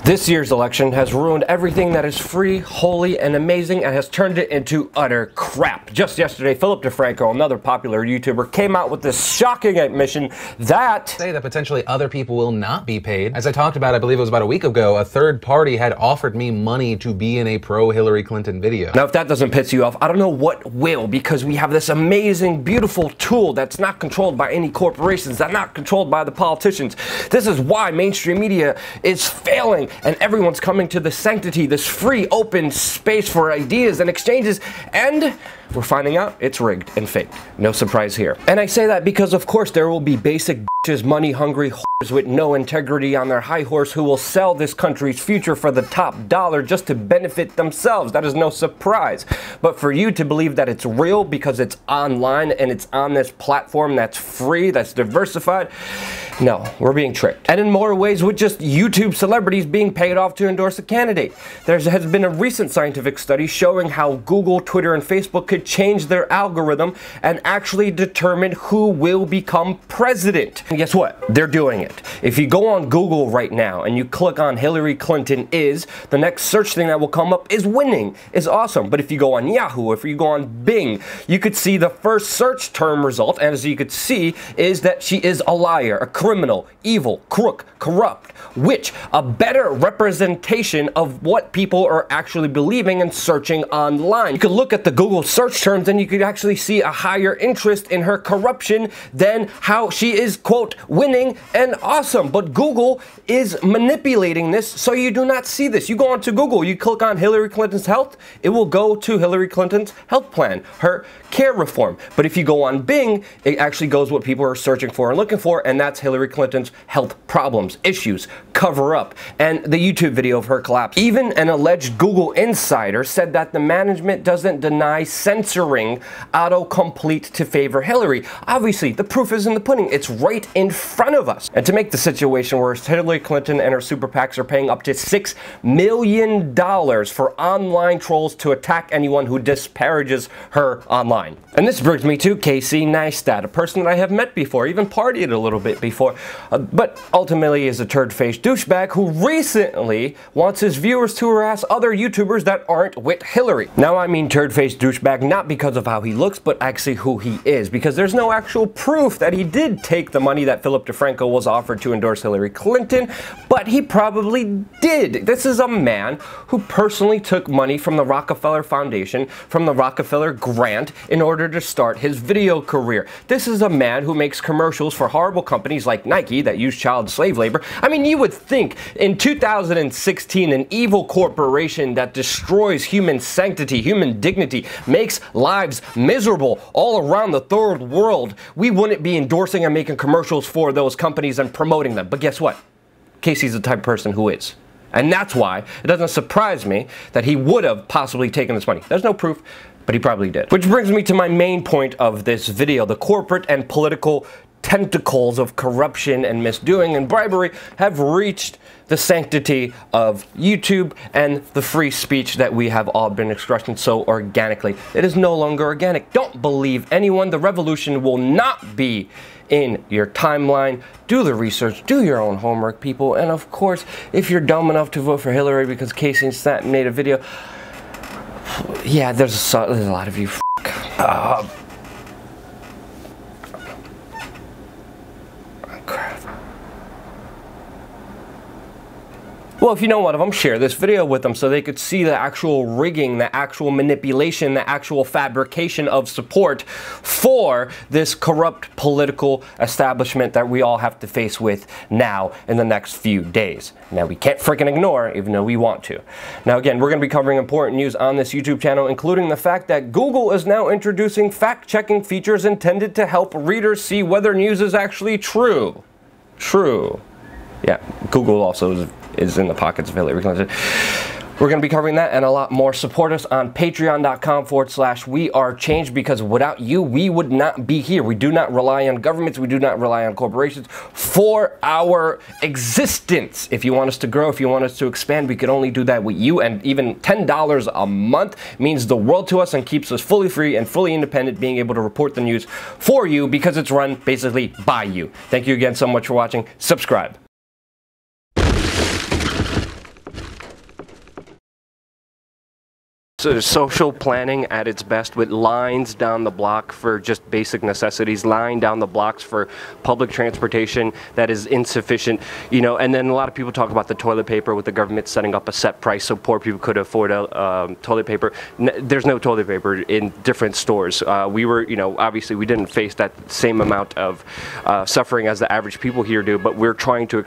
This year's election has ruined everything that is free, holy, and amazing and has turned it into utter crap. Just yesterday, Philip DeFranco, another popular YouTuber, came out with this shocking admission that potentially other people will not be paid. As I talked about, I believe it was about a week ago, a third party had offered me money to be in a pro-Hillary Clinton video. Now, if that doesn't piss you off, I don't know what will, because we have this amazing, beautiful tool that's not controlled by any corporations, that's not controlled by the politicians. This is why mainstream media is failing. And everyone's coming to the sanctity, this free, open space for ideas and exchanges, and we're finding out it's rigged and faked. No surprise here. And I say that because, of course, there will be basic bitches, money-hungry whores with no integrity on their high horse who will sell this country's future for the top dollar just to benefit themselves. That is no surprise. But for you to believe that it's real because it's online and it's on this platform that's free, that's diversified, no, we're being tricked. And in more ways with just YouTube celebrities being paid off to endorse a candidate. There has been a recent scientific study showing how Google, Twitter, and Facebook could change their algorithm and actually determine who will become president. And guess what? They're doing it. If you go on Google right now and you click on Hillary Clinton is, the next search thing that will come up is winning. Is awesome. But if you go on Yahoo, if you go on Bing, you could see the first search term result, and as you could see, is that she is a liar, a criminal, evil, crook, corrupt, witch, a better representation of what people are actually believing and searching online. You could look at the Google search terms and you could actually see a higher interest in her corruption than how she is, quote, winning and awesome. But Google is manipulating this so you do not see this. You go onto Google, you click on Hillary Clinton's health, it will go to Hillary Clinton's health plan, her care reform. But if you go on Bing, it actually goes what people are searching for and looking for, and that's Hillary Clinton's health problems, issues, cover up, and the YouTube video of her collapse. Even an alleged Google insider said that the management doesn't deny censoring autocomplete to favor Hillary. Obviously, the proof is in the pudding. It's right in front of us. And to make the situation worse, Hillary Clinton and her super PACs are paying up to $6 million for online trolls to attack anyone who disparages her online. And this brings me to Neistat, a person that I have met before, even partied a little bit before, but ultimately is a turd-faced douchebag who recently wants his viewers to harass other YouTubers that aren't with Hillary. Now I mean turd-faced douchebag not because of how he looks, but actually who he is, because there's no actual proof that he did take the money that Philip DeFranco was offered to endorse Hillary Clinton, but he probably did. This is a man who personally took money from the Rockefeller Foundation, from the Rockefeller Grant, in order to start his video career. This is a man who makes commercials for horrible companies like Nike that use child slave labor. I mean, you would think in 2016 an evil corporation that destroys human sanctity, human dignity, makes lives miserable all around the third world, we wouldn't be endorsing and making commercials for those companies and promoting them. But guess what? Casey's the type of person who is. And that's why it doesn't surprise me that he would have possibly taken this money. There's no proof, but he probably did. Which brings me to my main point of this video. The corporate and political tentacles of corruption and misdoing and bribery have reached the sanctity of YouTube and the free speech that we have all been expressing so organically. It is no longer organic. Don't believe anyone. The revolution will not be in your timeline. Do the research, do your own homework, people, and of course, if you're dumb enough to vote for Hillary because Casey Neistat made a video, yeah, there's a lot of you. Crap. Well, if you know one of them, share this video with them so they could see the actual rigging, the actual manipulation, the actual fabrication of support for this corrupt political establishment that we all have to face with now in the next few days. Now, we can't freaking ignore, even though we want to. Now, again, we're going to be covering important news on this YouTube channel, including the fact that Google is now introducing fact-checking features intended to help readers see whether news is actually true. Yeah, Google also is in the pockets of Hillary Clinton. We're going to be covering that and a lot more. Support us on patreon.com/WeAreChange, because without you, we would not be here. We do not rely on governments. We do not rely on corporations for our existence. If you want us to grow, if you want us to expand, we can only do that with you. And even $10 a month means the world to us and keeps us fully free and fully independent, being able to report the news for you because it's run basically by you. Thank you again so much for watching. Subscribe. So social planning at its best, with lines down the block for just basic necessities, line down the blocks for public transportation that is insufficient, you know. And then a lot of people talk about the toilet paper, with the government setting up a set price so poor people could afford toilet paper. There's no toilet paper in different stores. We were, you know, obviously we didn't face that same amount of suffering as the average people here do, but we're trying to